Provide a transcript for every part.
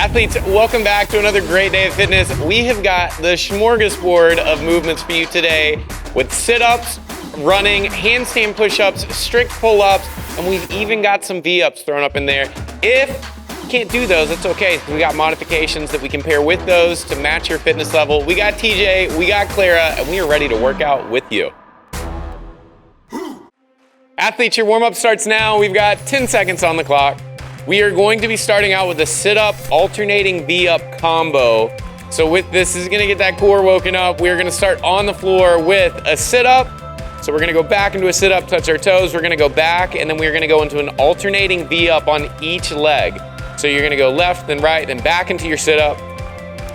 Athletes, welcome back to another great day of fitness. We have got the smorgasbord of movements for you today with sit-ups, running, handstand push-ups, strict pull-ups, and we've even got some V-ups thrown up in there. If you can't do those, that's okay. We got modifications that we can pair with those to match your fitness level. We got TJ, we got Clara, and we are ready to work out with you. Athletes, your warm-up starts now. We've got 10 seconds on the clock. We are going to be starting out with a sit-up alternating V-up combo. So with this is gonna get that core woken up. We're gonna start on the floor with a sit-up. So we're gonna go back into a sit-up, touch our toes. We're gonna go back, and then we're gonna go into an alternating V-up on each leg. So you're gonna go left, then right, then back into your sit-up.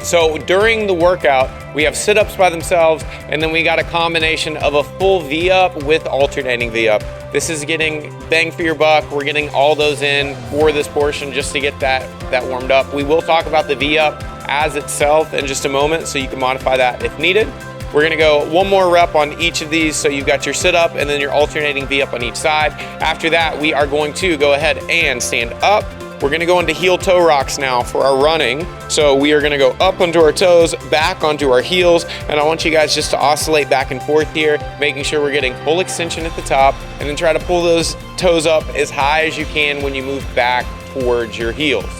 So during the workout, we have sit-ups by themselves, and then we got a combination of a full V-up with alternating V-up. This is getting bang for your buck. We're getting all those in for this portion just to get that warmed up. We will talk about the V-up as itself in just a moment, so you can modify that if needed. We're gonna go one more rep on each of these, so you've got your sit-up and then your alternating V-up on each side. After that, we are going to go ahead and stand up. We're gonna go into heel toe rocks now for our running. So we are gonna go up onto our toes, back onto our heels, and I want you guys just to oscillate back and forth here, making sure we're getting full extension at the top, and then try to pull those toes up as high as you can when you move back towards your heels.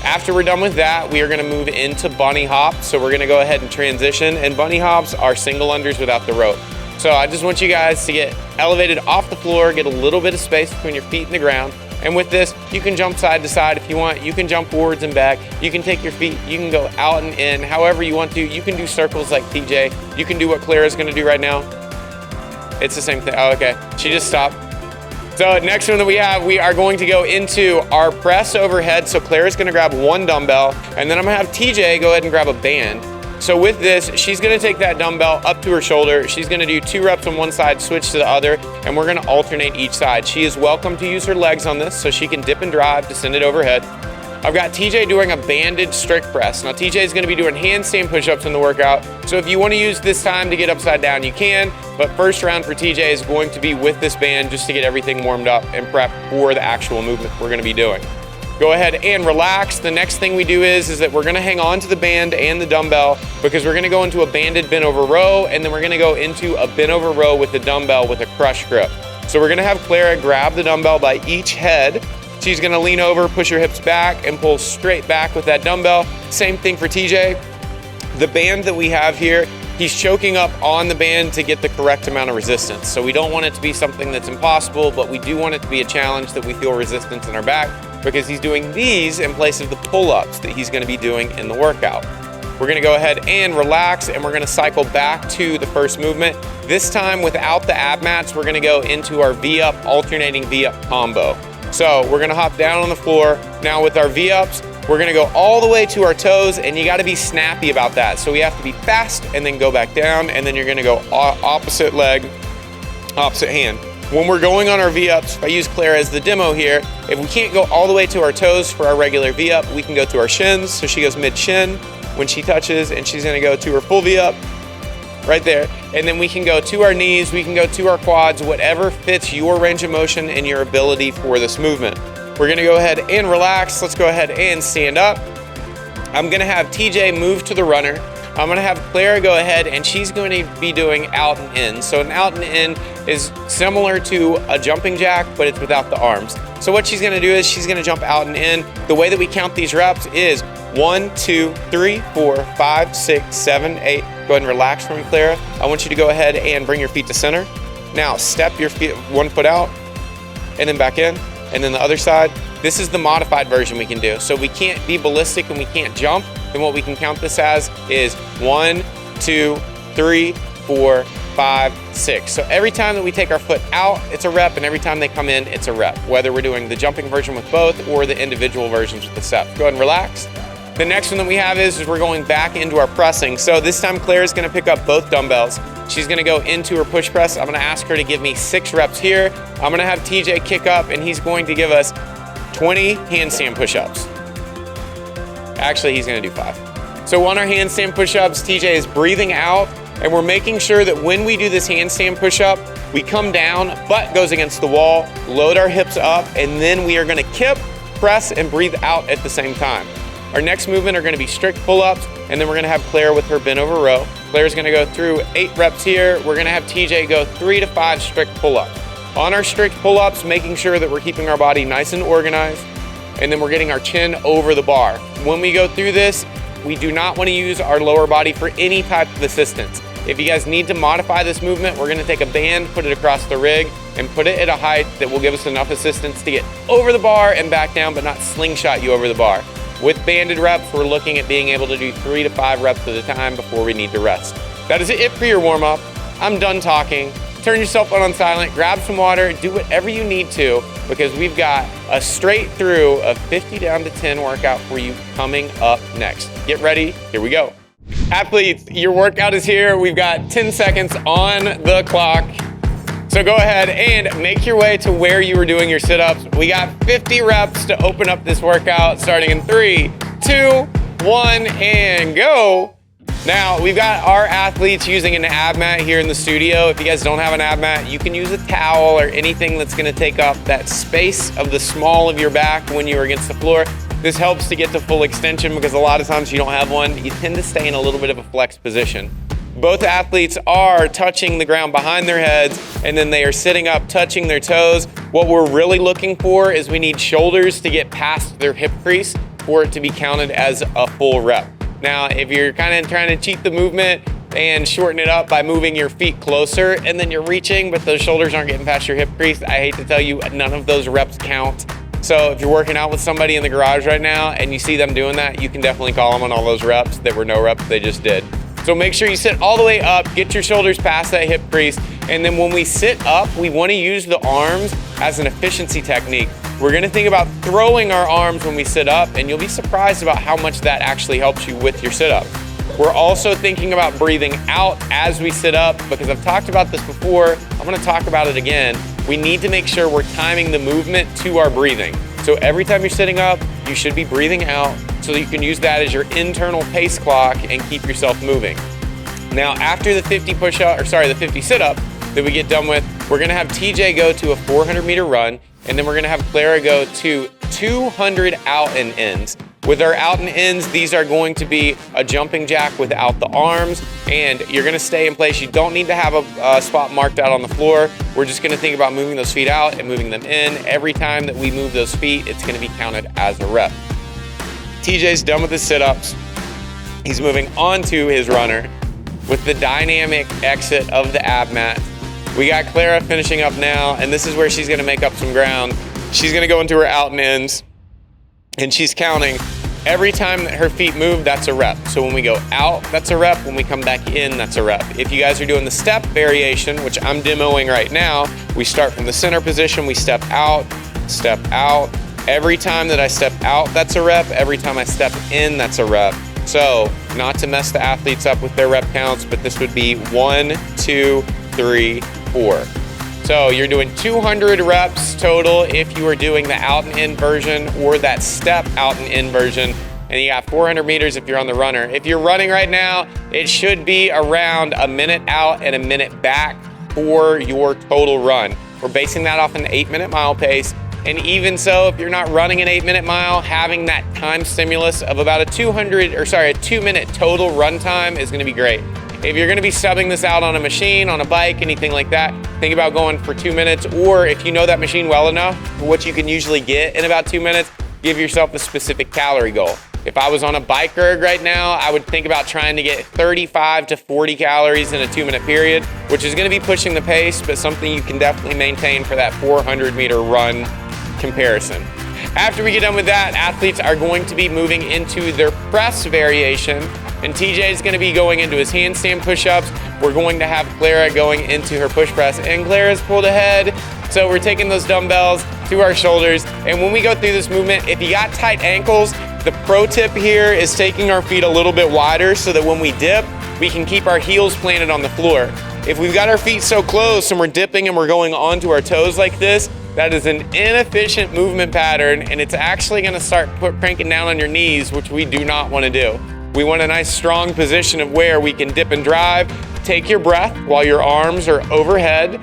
After we're done with that, we are gonna move into bunny hops. So we're gonna go ahead and transition, and bunny hops are single unders without the rope. So I just want you guys to get elevated off the floor, get a little bit of space between your feet and the ground. And with this, you can jump side to side if you want. You can jump forwards and back. You can take your feet, you can go out and in, however you want to. You can do circles like TJ. You can do what Clara's gonna do right now. It's the same thing. Oh, okay. She just stopped. So next one that we are going to go into our press overhead. So Clara's gonna grab one dumbbell, and then I'm gonna have TJ go ahead and grab a band. So with this, she's gonna take that dumbbell up to her shoulder. She's gonna do 2 reps on one side, switch to the other, and we're gonna alternate each side. She is welcome to use her legs on this, so she can dip and drive to send it overhead. I've got TJ doing a banded strict press. Now TJ is gonna be doing handstand push-ups in the workout. So if you wanna use this time to get upside down, you can, but first round for TJ is going to be with this band just to get everything warmed up and prep for the actual movement we're gonna be doing. Go ahead and relax. The next thing we do is that we're gonna hang on to the band and the dumbbell, because we're gonna go into a banded bent over row, and then we're gonna go into a bent over row with the dumbbell with a crush grip. So we're gonna have Clara grab the dumbbell by each head. She's gonna lean over, push her hips back, and pull straight back with that dumbbell. Same thing for TJ. The band that we have here, he's choking up on the band to get the correct amount of resistance. So we don't want it to be something that's impossible, but we do want it to be a challenge that we feel resistance in our back, because he's doing these in place of the pull-ups that he's gonna be doing in the workout. We're gonna go ahead and relax, and we're gonna cycle back to the first movement. This time without the ab mats, we're gonna go into our V-up, alternating V-up combo. So we're gonna hop down on the floor. Now with our V-ups, we're gonna go all the way to our toes, and you gotta be snappy about that. So we have to be fast and then go back down, and then you're gonna go opposite leg, opposite hand. When we're going on our V-ups, if I use Clara as the demo here, if we can't go all the way to our toes for our regular V-up, we can go to our shins. So she goes mid-shin when she touches, and she's gonna go to her full V-up right there. And then we can go to our knees, we can go to our quads, whatever fits your range of motion and your ability for this movement. We're gonna go ahead and relax. Let's go ahead and stand up. I'm gonna have TJ move to the runner. I'm gonna have Clara go ahead, and she's going to be doing out and in. So an out and in is similar to a jumping jack, but it's without the arms. So what she's gonna do is she's gonna jump out and in. The way that we count these reps is 1, 2, 3, 4, 5, 6, 7, 8. Go ahead and relax for me, Clara. I want you to go ahead and bring your feet to center. Now step your feet, one foot out, and then back in, and then the other side. This is the modified version we can do. So we can't be ballistic and we can't jump, then what we can count this as is 1, 2, 3, 4, 5, 6. So every time that we take our foot out, it's a rep, and every time they come in, it's a rep, whether we're doing the jumping version with both or the individual versions with the steps. Go ahead and relax. The next one that we have is we're going back into our pressing. So this time Claire's gonna pick up both dumbbells. She's gonna go into her push press. I'm gonna ask her to give me 6 reps here. I'm gonna have TJ kick up, and he's going to give us 20 handstand push-ups. Actually, he's gonna do 5. So on our handstand push-ups, TJ is breathing out, and we're making sure that when we do this handstand push-up, we come down, butt goes against the wall, load our hips up, and then we are gonna kip, press, and breathe out at the same time. Our next movement are gonna be strict pull-ups, and then we're gonna have Claire with her bent over row. Claire's gonna go through 8 reps here. We're gonna have TJ go 3 to 5 strict pull-ups. On our strict pull-ups, making sure that we're keeping our body nice and organized, and then we're getting our chin over the bar. When we go through this, we do not wanna use our lower body for any type of assistance. If you guys need to modify this movement, we're gonna take a band, put it across the rig, and put it at a height that will give us enough assistance to get over the bar and back down, but not slingshot you over the bar. With banded reps, we're looking at being able to do 3 to 5 reps at a time before we need to rest. That is it for your warm-up. I'm done talking. Turn your cell phone on silent, grab some water, do whatever you need to, because we've got a straight through of 50 down to 10 workout for you coming up next. Get ready, here we go. Athletes, your workout is here. We've got 10 seconds on the clock. So go ahead and make your way to where you were doing your sit-ups. We got 50 reps to open up this workout, starting in 3, 2, 1, and go. Now, we've got our athletes using an ab mat here in the studio. If you guys don't have an ab mat, you can use a towel or anything that's gonna take up that space of the small of your back when you're against the floor. This helps to get to full extension because a lot of times you don't have one, you tend to stay in a little bit of a flex position. Both athletes are touching the ground behind their heads, and then they are sitting up, touching their toes. What we're really looking for is we need shoulders to get past their hip crease for it to be counted as a full rep. Now, if you're kind of trying to cheat the movement and shorten it up by moving your feet closer and then you're reaching, but those shoulders aren't getting past your hip crease, I hate to tell you, none of those reps count. So if you're working out with somebody in the garage right now and you see them doing that, you can definitely call them on all those reps that were no reps they just did. So make sure you sit all the way up, get your shoulders past that hip crease, and then when we sit up, we wanna use the arms as an efficiency technique. We're gonna think about throwing our arms when we sit up, and you'll be surprised about how much that actually helps you with your sit-up. We're also thinking about breathing out as we sit up, because I've talked about this before, I'm gonna talk about it again. We need to make sure we're timing the movement to our breathing. So every time you're sitting up, you should be breathing out so that you can use that as your internal pace clock and keep yourself moving. Now, after the 50 sit-up that we get done with, we're gonna have TJ go to a 400-meter run, and then we're gonna have Clara go to 200 out and ins. With our out and ins, these are going to be a jumping jack without the arms, and you're gonna stay in place. You don't need to have a spot marked out on the floor. We're just gonna think about moving those feet out and moving them in. Every time that we move those feet, it's gonna be counted as a rep. TJ's done with his sit-ups. He's moving on to his runner with the dynamic exit of the ab mat. We got Clara finishing up now, and this is where she's gonna make up some ground. She's gonna go into her out and ins, and she's counting. Every time that her feet move, that's a rep. So when we go out, that's a rep. When we come back in, that's a rep. If you guys are doing the step variation, which I'm demoing right now, we start from the center position, we step out, step out. Every time that I step out, that's a rep. Every time I step in, that's a rep. So not to mess the athletes up with their rep counts, but this would be 1, 2, 3, 4. So you're doing 200 reps total if you are doing the out and in version or that step out and in version. And you got 400 meters if you're on the runner. If you're running right now, it should be around a minute out and a minute back for your total run. We're basing that off an 8-minute mile pace. And even so, if you're not running an 8-minute mile, having that time stimulus of about a 2-minute total run time is gonna be great. If you're gonna be subbing this out on a machine, on a bike, anything like that, think about going for 2 minutes, or if you know that machine well enough, what you can usually get in about 2 minutes, give yourself a specific calorie goal. If I was on a bike erg right now, I would think about trying to get 35 to 40 calories in a 2-minute period, which is gonna be pushing the pace, but something you can definitely maintain for that 400-meter run comparison. After we get done with that, athletes are going to be moving into their press variation, and TJ is going to be going into his handstand push-ups. We're going to have Clara going into her push press, and Clara's pulled ahead. So we're taking those dumbbells to our shoulders, and when we go through this movement, if you got tight ankles, the pro tip here is taking our feet a little bit wider so that when we dip, we can keep our heels planted on the floor. If we've got our feet so close and we're dipping and we're going onto our toes like this, that is an inefficient movement pattern, and it's actually gonna start cranking down on your knees, which we do not wanna do. We want a nice strong position of where we can dip and drive. Take your breath while your arms are overhead.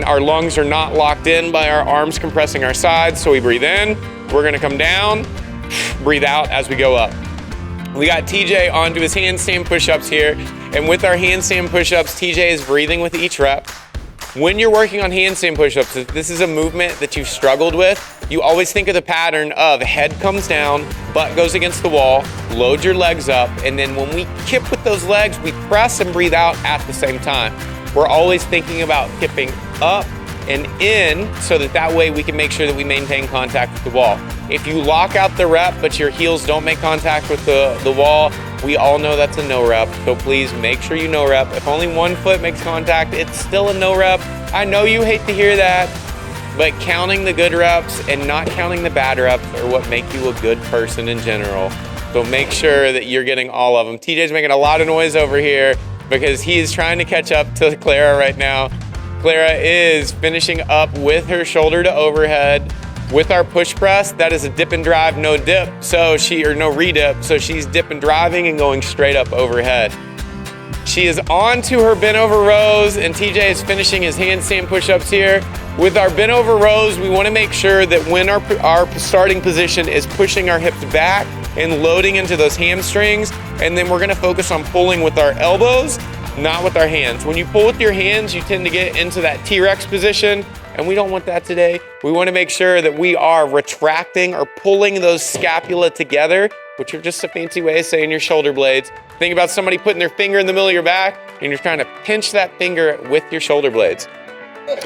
Our lungs are not locked in by our arms compressing our sides, so we breathe in, we're gonna come down, breathe out as we go up. We got TJ onto his handstand push-ups here. And with our handstand push-ups, TJ is breathing with each rep. When you're working on handstand push-ups, if this is a movement that you've struggled with, you always think of the pattern of head comes down, butt goes against the wall, load your legs up, and then when we kip with those legs, we press and breathe out at the same time. We're always thinking about kipping up and in so that way we can make sure that we maintain contact with the wall. If you lock out the rep but your heels don't make contact with the wall, we all know that's a no rep. So please make sure you no rep. If only one foot makes contact, it's still a no rep. I know you hate to hear that, but counting the good reps and not counting the bad reps are what make you a good person in general. So make sure that you're getting all of them. TJ's making a lot of noise over here because he is trying to catch up to Clara right now. Clara is finishing up with her shoulder to overhead. With our push press, that is a dip and drive, no dip, or no redip, so she's dip and driving and going straight up overhead. She is on to her bent over rows, and TJ is finishing his handstand push-ups here. With our bent over rows, we wanna make sure that when our starting position is pushing our hips back and loading into those hamstrings, and then we're gonna focus on pulling with our elbows, not with our hands. When you pull with your hands, you tend to get into that T-Rex position, and we don't want that today. We wanna make sure that we are retracting or pulling those scapula together, which are just a fancy way of saying your shoulder blades. Think about somebody putting their finger in the middle of your back, and you're trying to pinch that finger with your shoulder blades.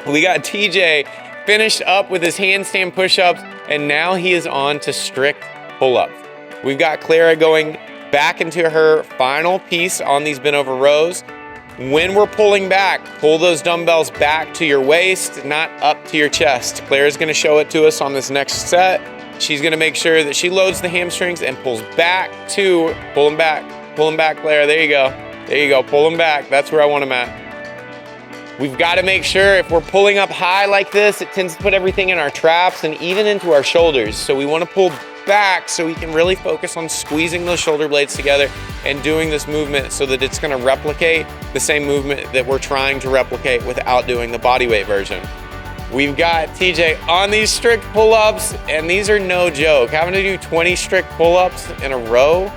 We got TJ finished up with his handstand push-ups, and now he is on to strict pull-ups. We've got Clara going back into her final piece on these bent over rows. When we're pulling back, pull those dumbbells back to your waist, not up to your chest. Clara's gonna show it to us on this next set. She's gonna make sure that she loads the hamstrings and pulls back to, pull them back, Clara, there you go, pull them back, that's where I want them at. We've gotta make sure if we're pulling up high like this, it tends to put everything in our traps and even into our shoulders. So we wanna pull back so we can really focus on squeezing those shoulder blades together and doing this movement so that it's gonna replicate the same movement that we're trying to replicate without doing the body weight version. We've got TJ on these strict pull-ups, and these are no joke. Having to do 20 strict pull-ups in a row,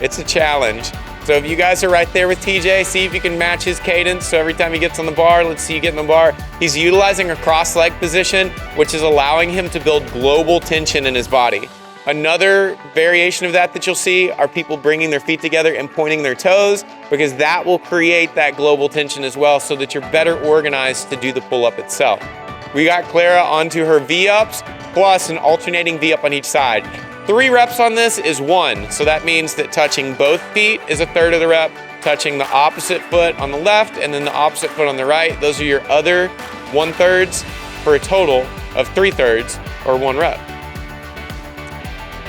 it's a challenge. So if you guys are right there with TJ, see if you can match his cadence. So every time he gets on the bar, let's see you get on the bar. He's utilizing a cross-leg position, which is allowing him to build global tension in his body. Another variation of that you'll see are people bringing their feet together and pointing their toes, because that will create that global tension as well so that you're better organized to do the pull-up itself. We got Clara onto her V-ups plus an alternating V-up on each side. 3 reps on this is 1, so that means that touching both feet is 1/3 of the rep, touching the opposite foot on the left and then the opposite foot on the right, those are your other 1/3 for a total of 3/3 or 1 rep.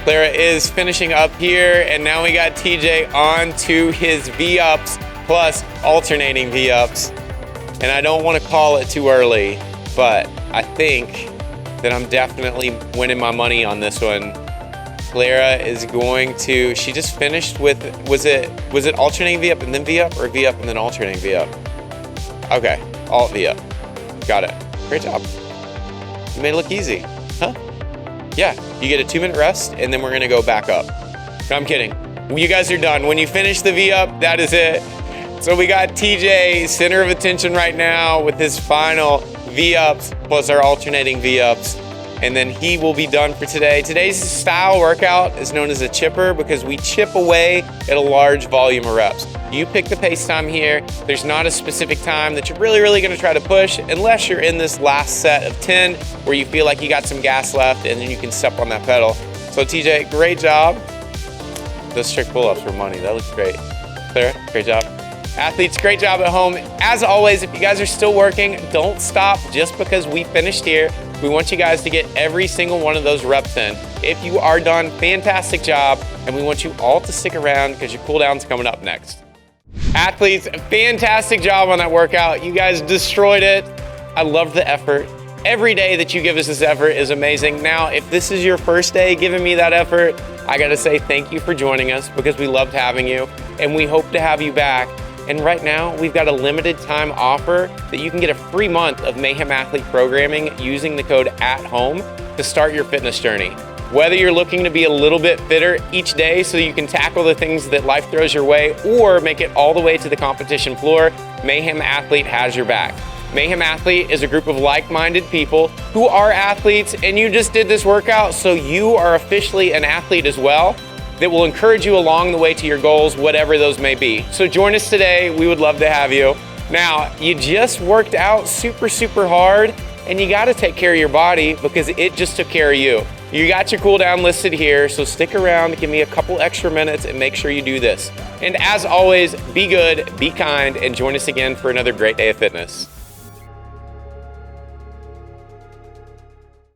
Clara is finishing up here, and now we got TJ on to his V-ups plus alternating V-ups. And I don't want to call it too early, but I think that I'm definitely winning my money on this one. Clara is going to, she just finished with, was it alternating V-up and then V-up, or V-up and then alternating V-up? Okay, alt V-up. Got it. Great job. You made it look easy, huh? Yeah, you get a 2-minute rest, and then we're gonna go back up. No, I'm kidding. You guys are done. When you finish the V-up, that is it. So we got TJ center of attention right now with his final V-ups plus our alternating V-ups, and then he will be done for today. Today's style workout is known as a chipper because we chip away at a large volume of reps. You pick the pace time here. There's not a specific time that you're really gonna try to push unless you're in this last set of 10 where you feel like you got some gas left and then you can step on that pedal. So TJ, great job. Those strict pull-ups were money, that looks great. Clara, great job. Athletes, great job at home. As always, if you guys are still working, don't stop just because we finished here. We want you guys to get every single one of those reps in. If you are done, fantastic job, and we want you all to stick around because your cool down's coming up next. Athletes, fantastic job on that workout. You guys destroyed it. I love the effort. Every day that you give us this effort is amazing. Now, if this is your first day giving me that effort, I gotta say thank you for joining us because we loved having you, and we hope to have you back. And right now, we've got a limited time offer that you can get a free month of Mayhem Athlete programming using the code ATHOME to start your fitness journey. Whether you're looking to be a little bit fitter each day so you can tackle the things that life throws your way or make it all the way to the competition floor, Mayhem Athlete has your back. Mayhem Athlete is a group of like-minded people who are athletes, and you just did this workout, so you are officially an athlete as well, that will encourage you along the way to your goals, whatever those may be. So join us today. We would love to have you. Now, you just worked out super hard, and you gotta take care of your body because it just took care of you. You got your cool down listed here, so stick around, give me a couple extra minutes and make sure you do this. And as always, be good, be kind, and join us again for another great day of fitness.